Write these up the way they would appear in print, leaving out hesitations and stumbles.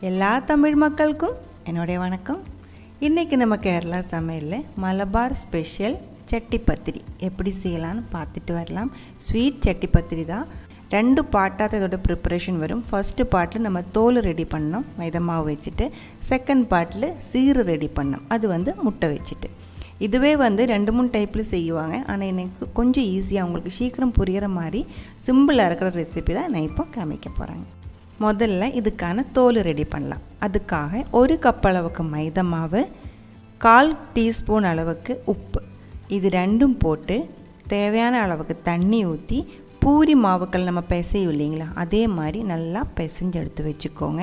எல்லா தமிழ் மக்களுக்கும் என்னுடைய வணக்கம். இன்றைக்கி நம்ம கேரளா சமையலில் மலபார் ஸ்பெஷல் சட்டி பத்திரி எப்படி செய்யலான்னு பார்த்துட்டு வரலாம். ஸ்வீட் சட்டி பத்திரி தான். 2 பார்ட்டாக இதோட ப்ரிப்பரேஷன் வரும். ஃபஸ்ட்டு பார்ட்டில் நம்ம தோல் ரெடி பண்ணோம் மைதா மாவு வச்சுட்டு, செகண்ட் பார்ட்டில் சீரு ரெடி பண்ணோம், அது முட்டை வச்சுட்டு. இதுவே 2-3 டைப்பில் செய்வாங்க. ஆனால் எனக்கு கொஞ்சம் ஈஸியாக உங்களுக்கு சீக்கிரம் புரிகிற மாதிரி சிம்பிளாக இருக்கிற ரெசிபி தான் நான் இப்போ காமிக்க போகிறேங்க. முதல்ல இதுக்கான தோல் ரெடி பண்ணலாம். அதுக்காக 1 கப் அளவுக்கு மைதா மாவு, 1/4 டீஸ்பூன் அளவுக்கு உப்பு, இது ரெண்டும் போட்டு தேவையான அளவுக்கு தண்ணி ஊற்றி பூரி மாவுக்கள் நம்ம பிசையும் இல்லைங்களா, அதே மாதிரி நல்லா பிசைஞ்சு எடுத்து வச்சுக்கோங்க.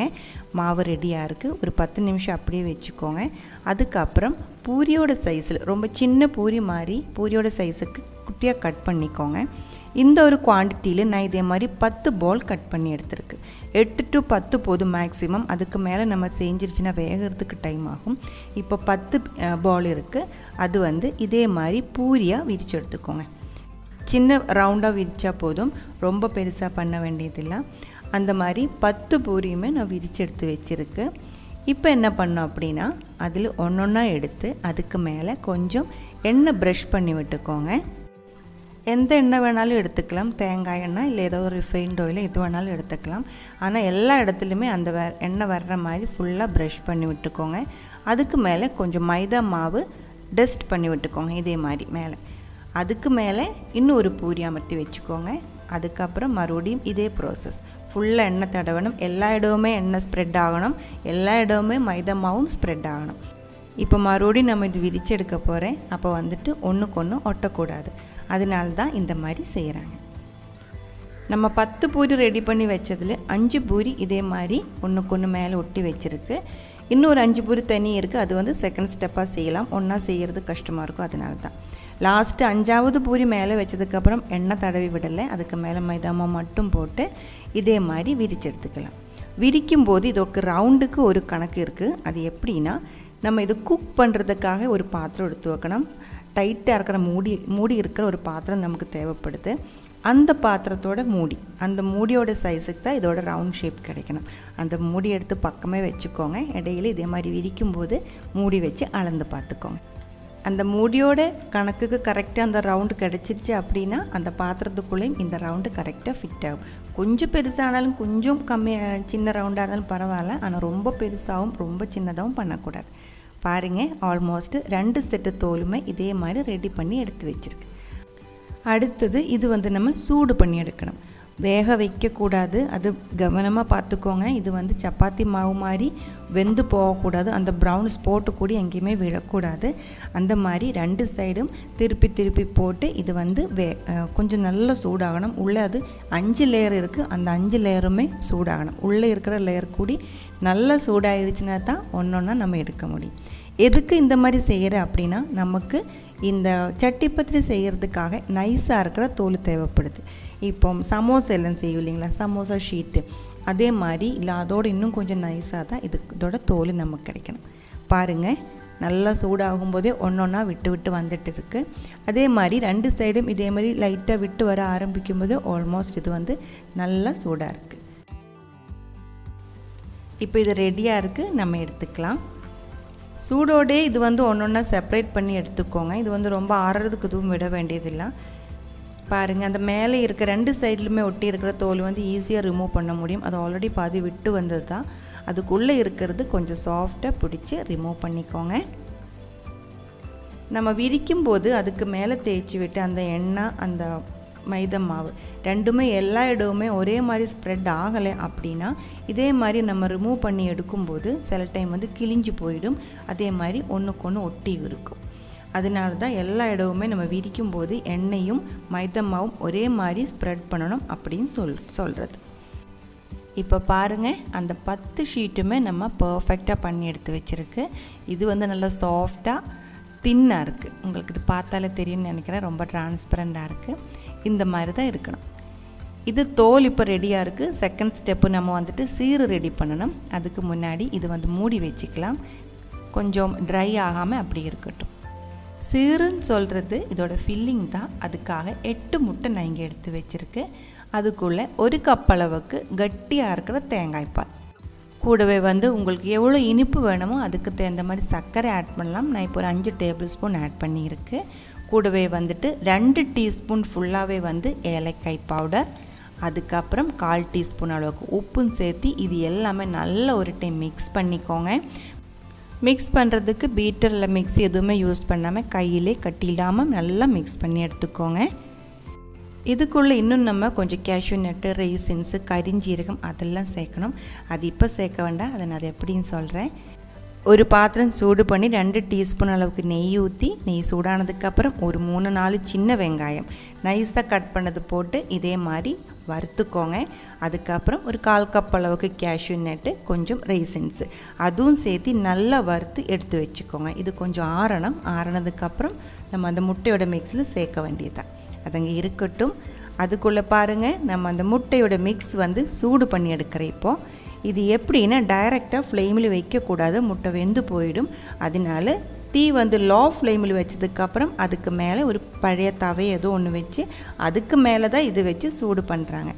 மாவு ரெடியாக இருக்குது. ஒரு 10 நிமிஷம் அப்படியே வச்சுக்கோங்க. அதுக்கப்புறம் பூரியோட சைஸில் ரொம்ப சின்ன பூரி மாதிரி பூரியோட சைஸுக்கு குட்டியாக கட் பண்ணிக்கோங்க. இந்த ஒரு குவான்டிட்டியில் நான் இதே மாதிரி 10 பால் கட் பண்ணி எடுத்துருக்கு. 8 to 10 போதும் மேக்ஸிமம். அதுக்கு மேலே நம்ம செஞ்சிருச்சுன்னா வேகிறதுக்கு டைம் ஆகும். இப்போ 10 பால் இருக்குது. அது இதே மாதிரி பூரியாக விரித்து எடுத்துக்கோங்க. சின்ன ரவுண்டாக விரித்தா போதும், ரொம்ப பெருசாக பண்ண வேண்டியதில்லை. அந்த மாதிரி 10 பூரியுமே நான் விரித்து எடுத்து வச்சுருக்கு. இப்போ என்ன பண்ணோம் அப்படின்னா, அதில் ஒன்றொன்றா எடுத்து அதுக்கு மேலே கொஞ்சம் எண்ணெய் ப்ரஷ் பண்ணி விட்டுக்கோங்க. எந்த எண்ணெய் வேணாலும் எடுத்துக்கலாம், தேங்காய் எண்ணெய் இல்லை ஏதோ ஒரு ரிஃபைண்ட் ஆயில் எது வேணாலும் எடுத்துக்கலாம். ஆனால் எல்லா இடத்துலையுமே அந்த எண்ணெய் வர்ற மாதிரி ஃபுல்லாக ப்ரஷ் பண்ணி விட்டுக்கோங்க. அதுக்கு மேலே கொஞ்சம் மைதா மாவு டஸ்ட் பண்ணி விட்டுக்கோங்க இதே மாதிரி மேலே. அதுக்கு மேலே இன்னும் ஒரு பூரி அமர்த்தி வச்சுக்கோங்க. அதுக்கப்புறம் மறுபடியும் இதே ப்ராசஸ், ஃபுல்லாக எண்ணெய் தடவணும். எல்லா இடமுமே எண்ணெய் ஸ்ப்ரெட் ஆகணும், எல்லா இடமுமே மைதா மாவும் ஸ்ப்ரெட் ஆகணும். இப்போ மறுபடியும் நம்ம இது விரித்து எடுக்க போகிறேன். அப்போ ஒன்றுக்கு ஒன்று ஒட்டக்கூடாது. அதனால தான் இந்த மாதிரி செய்கிறாங்க. நம்ம 10 பூரி ரெடி பண்ணி வச்சதில் 5 பூரி இதே மாதிரி ஒன்றுக்கு ஒன்று மேலே ஒட்டி வச்சுருக்கு. இன்னொரு 5 பூரி தனி இருக்குது. அது செகண்ட் ஸ்டெப்பாக செய்யலாம். ஒன்றா செய்கிறது கஷ்டமாக இருக்கும். அதனால தான் லாஸ்ட்டு 5ஆவது பூரி மேலே வச்சதுக்கப்புறம் எண்ணெய் தடவி விடலை. அதுக்கு மேலே மைதாமா மட்டும் போட்டு இதே மாதிரி விரித்து எடுத்துக்கலாம். விரிக்கும் போது இதற்கு ரவுண்டுக்கு ஒரு கணக்கு இருக்குது. அது எப்படின்னா, நம்ம இது குக் பண்ணுறதுக்காக ஒரு பாத்திரம் எடுத்து வைக்கணும். டைட்டாக இருக்கிற மூடி இருக்கிற ஒரு பாத்திரம் நமக்கு தேவைப்படுது. அந்த பாத்திரத்தோட மூடி, அந்த மூடியோட சைஸுக்கு தான் இதோட ரவுண்ட் ஷேப் கிடைக்கணும். அந்த மூடி எடுத்து பக்கமே வச்சுக்கோங்க. இடையில இதே மாதிரி விரிக்கும் போது மூடி வச்சு அளந்து பார்த்துக்கோங்க. அந்த மூடியோட கணக்குக்கு கரெக்டாக அந்த ரவுண்டு கிடச்சிருச்சு அப்படின்னா அந்த பாத்திரத்துக்குள்ளேயும் இந்த ரவுண்டு கரெக்டாக ஃபிட் ஆகும். கொஞ்சம் பெருசானாலும் கொஞ்சம் சின்ன ரவுண்டாக இருந்தாலும் பரவாயில்ல. ஆனால் ரொம்ப பெருசாகவும் ரொம்ப சின்னதாகவும் பண்ணக்கூடாது. பாருங்கள், ஆல்மோஸ்ட் 2 செட்டு தோலுமே இதே மாதிரி ரெடி பண்ணி எடுத்து வச்சுருக்கு. அடுத்தது இது நம்ம சூடு பண்ணி எடுக்கணும். வேக வைக்கக்கூடாது, அது கவனமாக பார்த்துக்கோங்க. இது சப்பாத்தி மாவு மாதிரி வெந்து போகக்கூடாது. அந்த ப்ரௌன் ஸ்பாட்டு கூட எங்கேயுமே விழக்கூடாது. அந்த மாதிரி 2 சைடும் திருப்பி போட்டு இது கொஞ்சம் நல்லா சூடாகணும். உள்ளே அது 5 லேயர் இருக்குது. அந்த 5 லேயருமே சூடாகணும். உள்ளே இருக்கிற லேயர் கூடி நல்லா சூடாகிடுச்சுன்னா தான் ஒன்றொன்னா நம்ம எடுக்க முடியும். எதுக்கு இந்த மாதிரி செய்கிற அப்படின்னா, நமக்கு இந்த சட்டி பத்திரி செய்கிறதுக்காக நைஸாக இருக்கிற தோல் தேவைப்படுது. இப்போ சமோசா எல்லாம் செய்யும் இல்லைங்களா, சமோசா ஷீட்டு அதே மாதிரி இல்லை, அதோடு இன்னும் கொஞ்சம் நைஸாக தான் இதோட தோல் நமக்கு கிடைக்கணும். பாருங்கள், நல்லா சூடாகும் போதே ஒன்றொன்னா விட்டு வந்துட்டு இருக்குது. அதே மாதிரி 2 சைடும் இதே மாதிரி லைட்டாக விட்டு வர ஆரம்பிக்கும் போது ஆல்மோஸ்ட் இது நல்லா சூடாக இருக்குது. இப்போ இது ரெடியாக இருக்குது, நம்ம எடுத்துக்கலாம். சூடோடே இது ஒன்றொன்னா செப்பரேட் பண்ணி எடுத்துக்கோங்க. இது ரொம்ப ஆறுறதுக்கு எதுவும் விட வேண்டியதில்லை. பாருங்கள், அந்த மேலே இருக்க 2 சைட்லையுமே ஒட்டி இருக்கிற தோல் ஈஸியாக ரிமூவ் பண்ண முடியும். அது ஆல்ரெடி பாதி விட்டு வந்தது தான். அதுக்குள்ளே இருக்கிறது கொஞ்சம் சாஃப்டாக பிடிச்சி ரிமூவ் பண்ணிக்கோங்க. நம்ம விரிக்கும் போது அதுக்கு மேலே தேய்ச்சி விட்டு அந்த எண்ணெய் அந்த மைதா மாவு ரெண்டுமே எல்லா இடமுமே ஒரே மாதிரி ஸ்ப்ரெட் ஆகலை அப்படின்னா இதே மாதிரி நம்ம ரிமூவ் பண்ணி எடுக்கும்போது சில டைம் கிழிஞ்சு போயிடும். அதே மாதிரி ஒன்றுக்கு ஒன்று ஒட்டி இருக்கும். அதனால தான் எல்லா இடமுமே நம்ம விரிக்கும் போது எண்ணெயும் மைதா மாவும் ஒரே மாதிரி ஸ்ப்ரெட் பண்ணணும் அப்படின்னு சொல்கிறது. இப்போ பாருங்கள், அந்த 10 ஷீட்டுமே நம்ம பர்ஃபெக்டாக பண்ணி எடுத்து வச்சுருக்கு. இது நல்லா சாஃப்டாக தின்னாக இருக்குது. உங்களுக்கு இது பார்த்தாலே தெரியும்னு நினைக்கிறேன். ரொம்ப டிரான்ஸ்பரண்டாக இருக்குது. இந்த மாதிரி தான் இருக்கணும். இது தோல் இப்போ ரெடியாக இருக்குது. செகண்ட் ஸ்டெப்பு நம்ம சீரு ரெடி பண்ணணும். அதுக்கு முன்னாடி இது மூடி வச்சுக்கலாம். கொஞ்சம் ட்ரை ஆகாமல் அப்படி இருக்கட்டும். சீருன்னு சொல்கிறது இதோட ஃபில்லிங் தான். அதுக்காக 8 முட்டை நான் இங்கே எடுத்து வச்சுருக்கு. அதுக்குள்ளே 1 கப் அளவுக்கு கட்டியாக இருக்கிற தேங்காய் பால், கூடவே வந்து உங்களுக்கு எவ்வளோ இனிப்பு வேணுமோ அதுக்கு தகுந்த மாதிரி சர்க்கரை ஆட் பண்ணலாம். நான் இப்போ ஒரு 5 டேபிள் ஸ்பூன் ஆட் பண்ணியிருக்கு. கூடவே வந்துட்டு 2 டீஸ்பூன் ஃபுல்லாகவே வந்து ஏலக்காய் பவுடர், அதுக்கப்புறம் 1/4 டீஸ்பூன் அளவுக்கு உப்பும் சேர்த்து இது எல்லாமே நல்ல ஒரு டைம் மிக்ஸ் பண்ணிக்கோங்க. மிக்ஸ் பண்ணுறதுக்கு பீட்டரில் மிக்ஸி எதுவுமே யூஸ் பண்ணாமல் கையிலே கட்டிடாமல் நல்லா மிக்ஸ் பண்ணி எடுத்துக்கோங்க. இதுக்குள்ளே இன்னும் நம்ம கொஞ்சம் கேஷ்யூ நட்டு, ரைசின்ஸு, கரிஞ்சீரகம் அதெல்லாம் சேர்க்கணும். அது இப்போ சேர்க்க வேண்டாம், அதை நான் எப்படின்னு சொல்கிறேன். ஒரு பாத்திரம் சூடு பண்ணி 2 டீஸ்பூன் அளவுக்கு நெய் ஊற்றி, நெய் சூடானதுக்கப்புறம் ஒரு 3-4 சின்ன வெங்காயம் நைஸாக கட் பண்ணது போட்டு இதே மாதிரி வறுத்துக்கோங்க. அதுக்கப்புறம் ஒரு 1/4 கப் அளவுக்கு கேஷ்யூ நட்டு, கொஞ்சம் ரைசின்ஸு அதுவும் சேர்த்து நல்லா வறுத்து எடுத்து வச்சுக்கோங்க. இது கொஞ்சம் ஆறினதுக்கப்புறம் நம்ம அந்த முட்டையோட மிக்ஸில் சேர்க்க வேண்டியதுதான். அதங்க இருக்கட்டும். அதுக்குள்ளே பாருங்கள், நம்ம அந்த முட்டையோட மிக்ஸ் வந்து சூடு பண்ணி எடுக்கிறேன். இப்போது இது எப்படின்னா டைரெக்டாக ஃப்ளேமில் வைக்கக்கூடாது, முட்டை வெந்து போயிடும். அதனால தீ வந்து லோ ஃப்ளேமில் வச்சதுக்கப்புறம் அதுக்கு மேலே ஒரு பழைய தவை ஏதோ ஒன்று வச்சு அதுக்கு மேலே தான் இது வச்சு சூடு பண்ணுறாங்க.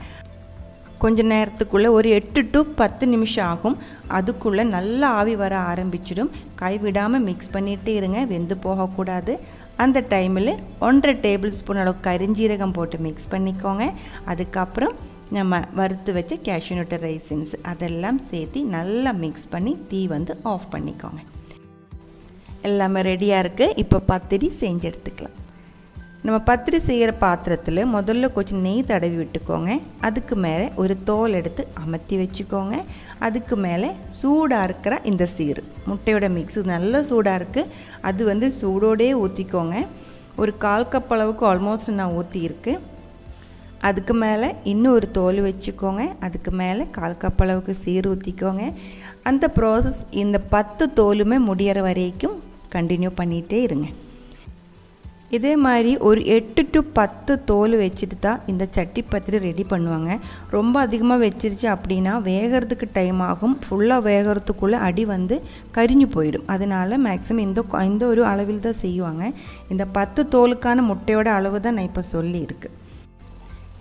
கொஞ்ச நேரத்துக்குள்ளே ஒரு 8 to 10 நிமிஷம் ஆகும். அதுக்குள்ளே நல்லா ஆவி வர ஆரம்பிச்சிடும். கைவிடாமல் மிக்ஸ் பண்ணிகிட்டே இருங்க, வெந்து போகக்கூடாது. அந்த டைமில் 1/2 டேபிள் ஸ்பூன் அளவு கரிஞ்சீரகம் போட்டு மிக்ஸ் பண்ணிக்கோங்க. அதுக்கப்புறம் நம்ம வறுத்து வச்ச கேஷ்யூ நட், ரைசின்ஸ் அதெல்லாம் சேர்த்து நல்லா மிக்ஸ் பண்ணி தீ வந்து ஆஃப் பண்ணிக்கோங்க. எல்லாமே ரெடியாக இருக்குது. இப்போ பத்திரி செஞ்சு எடுத்துக்கலாம். நம்ம பத்திரி செய்கிற பாத்திரத்தில் முதல்ல கொஞ்சம் நெய் தடவி விட்டுக்கோங்க. அதுக்கு மேலே ஒரு தோல் எடுத்து அமர்த்தி வச்சுக்கோங்க. அதுக்கு மேலே சூடாக இருக்கிற இந்த சீரு முட்டையோட மிக்ஸு நல்லா சூடாக இருக்குது. அது வந்து சூடோடே ஊற்றிக்கோங்க. ஒரு 1/4 கப் அளவுக்கு ஆல்மோஸ்ட் நான் ஊற்றியிருக்கு. அதுக்கு மேலே இன்னும் ஒரு தோல் வச்சுக்கோங்க. அதுக்கு மேலே 1/4 கப் அளவுக்கு சீர் ஊற்றிக்கோங்க. அந்த ப்ராசஸ் இந்த 10 தோலுமே முடிகிற வரைக்கும் கண்டினியூ பண்ணிகிட்டே இருங்க. இதே மாதிரி ஒரு 8 to 10 தோல் வச்சுட்டு தான் இந்த சட்டி பத்திரி ரெடி பண்ணுவாங்க. ரொம்ப அதிகமாக வச்சிருச்சு அப்படின்னா வேகிறதுக்கு டைம் ஆகும். ஃபுல்லாக வேகிறதுக்குள்ளே அடி வந்து கரிஞ்சு போயிடும். அதனால் மேக்ஸிமம் இந்த ஒரு அளவில் தான் செய்வாங்க. இந்த 10 தோலுக்கான முட்டையோட அளவு தான் நான் இப்போ சொல்லியிருக்கு.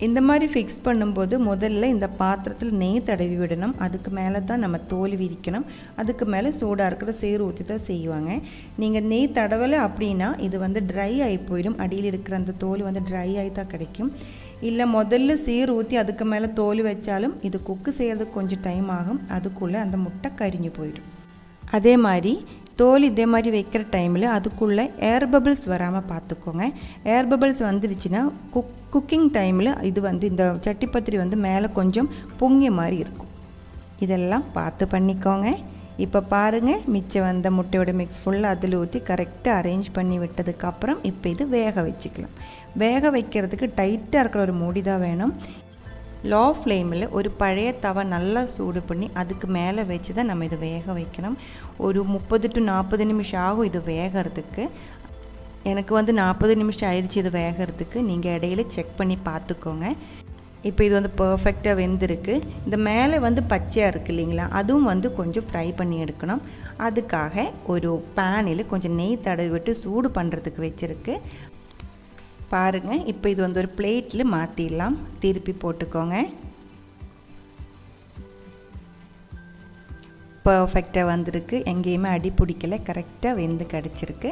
இந்த மாதிரி ஃபிக்ஸ் பண்ணும்போது முதல்ல இந்த பாத்திரத்தில் நெய் தடவி விடணும். அதுக்கு மேலே தான் நம்ம தோல் விரிக்கணும். அதுக்கு மேலே சூடாக இருக்கிற சீர் ஊற்றி தான் செய்வாங்க. நீங்கள் நெய் தடவலை அப்படின்னா இது வந்து ட்ரை ஆகி போயிடும். அடியில் இருக்கிற அந்த தோல் வந்து ட்ரை ஆகி தான் கிடைக்கும். இல்லை முதல்ல சீர் ஊற்றி அதுக்கு மேலே தோல் வச்சாலும் இது குக்கு செய்கிறதுக்கு கொஞ்சம் டைம் ஆகும். அதுக்குள்ளே அந்த முட்டை கரிஞ்சு போயிடும். அதே மாதிரி தோல் இதே மாதிரி வைக்கிற டைமில் அதுக்குள்ளே ஏர் பபிள்ஸ் வராமல் பார்த்துக்கோங்க. ஏர் பபிள்ஸ் வந்துருச்சுன்னா குக்கிங் டைமில் இது வந்து இந்த சட்டி பத்திரி வந்து மேலே கொஞ்சம் பொங்கிய மாதிரி இருக்கும். இதெல்லாம் பார்த்து பண்ணிக்கோங்க. இப்போ பாருங்கள், மிச்சம் வந்த முட்டையோட மிக்ஸ் ஃபுல்லாக அதில் ஊற்றி கரெக்டாக அரேஞ்ச் பண்ணி விட்டதுக்கப்புறம் இப்போ இது வேக வச்சுக்கலாம். வேக வைக்கிறதுக்கு டைட்டாக இருக்கிற ஒரு மூடி தான் வேணும். லோ ஃப்ளேமில் ஒரு பழைய தவை நல்லா சூடு பண்ணி அதுக்கு மேலே வச்சு தான் நம்ம இதை வேக வைக்கணும். ஒரு 30 to 40 நிமிஷம் ஆகும் இது வேகிறதுக்கு. எனக்கு வந்து 40 நிமிஷம் ஆயிடுச்சு இது வேகிறதுக்கு. நீங்கள் இடையில செக் பண்ணி பார்த்துக்கோங்க. இப்போ இது வந்து பர்ஃபெக்டாக வெந்திருக்கு. இந்த மேலே வந்து பச்சையாக இருக்குது இல்லைங்களா, அதுவும் வந்து கொஞ்சம் ஃப்ரை பண்ணி எடுக்கணும். அதுக்காக ஒரு பேனில் கொஞ்சம் நெய் தடவி விட்டு சூடு பண்ணுறதுக்கு வச்சுருக்கு. பாருங்கள், இப்போ இது வந்து ஒரு பிளேட்டில் மாற்றிடலாம். திருப்பி போட்டுக்கோங்க. பர்ஃபெக்டாக வந்திருக்கு. எங்கேயுமே அடி பிடிக்கல, கரெக்டாக வெந்து கிடச்சிருக்கு.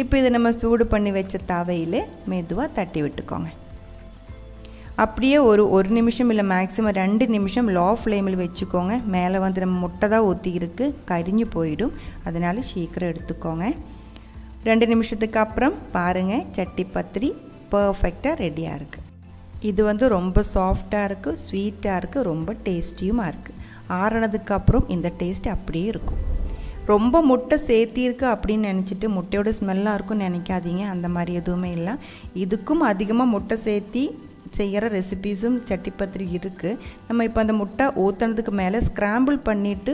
இப்போ இதை நம்ம சூடு பண்ணி வச்ச தவையில் மெதுவாக தட்டி விட்டுக்கோங்க. அப்படியே ஒரு நிமிஷம் இல்லை மேக்ஸிமம் 2 நிமிஷம் லோ ஃப்ளேமில் வச்சுக்கோங்க. மேலே வந்து நம்ம முட்டை தான் ஊற்றி இருக்குது, கரிஞ்சு போயிடும். அதனால் சீக்கிரம் எடுத்துக்கோங்க. 2 நிமிஷத்துக்கு அப்புறம் பாருங்கள், சட்டி பத்திரி பர்ஃபெக்டாக ரெடியாக இருக்குது. இது வந்து ரொம்ப சாஃப்டாக இருக்குது, ஸ்வீட்டாக இருக்குது, ரொம்ப டேஸ்டியுமாக இருக்குது. ஆறினதுக்கப்புறம் இந்த டேஸ்ட் அப்படியே இருக்கும். ரொம்ப முட்டை சேர்த்திருக்கு அப்படின்னு நினச்சிட்டு முட்டையோட ஸ்மெல்லாக இருக்கும்னு நினைக்காதீங்க. அந்த மாதிரி எதுவுமே இல்லை. இதுக்கும் அதிகமாக முட்டை சேர்த்தி செய்கிற ரெசிபீஸும் சட்டி பத்திரி இருக்குது. நம்ம இப்போ அந்த முட்டை ஊற்றுனதுக்கு மேலே ஸ்க்ராம்பிள் பண்ணிவிட்டு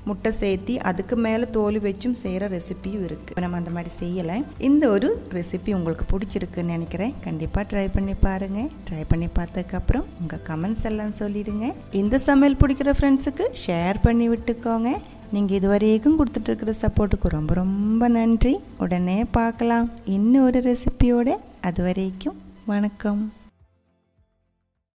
முட்டை சேர்த்தி அதுக்கு மேலே தோல் வச்சும் செய்கிற ரெசிபியும் இருக்குது. நம்ம அந்த மாதிரி செய்யலை. இந்த ஒரு ரெசிபி உங்களுக்கு பிடிச்சிருக்குன்னு நினைக்கிறேன். கண்டிப்பாக ட்ரை பண்ணி பாருங்கள். ட்ரை பண்ணி பார்த்ததுக்கப்புறம் உங்கள் கமெண்ட்ஸ் எல்லாம் சொல்லிடுங்க. இந்த சமையல் பிடிக்கிற ஃப்ரெண்ட்ஸுக்கு ஷேர் பண்ணி விட்டுக்கோங்க. நீங்கள் இதுவரைக்கும் கொடுத்துட்ருக்கிற சப்போர்ட்டுக்கு ரொம்ப ரொம்ப நன்றி. உடனே பார்க்கலாம் இன்னும் ஒரு ரெசிபியோடு. அது வரைக்கும் வணக்கம்.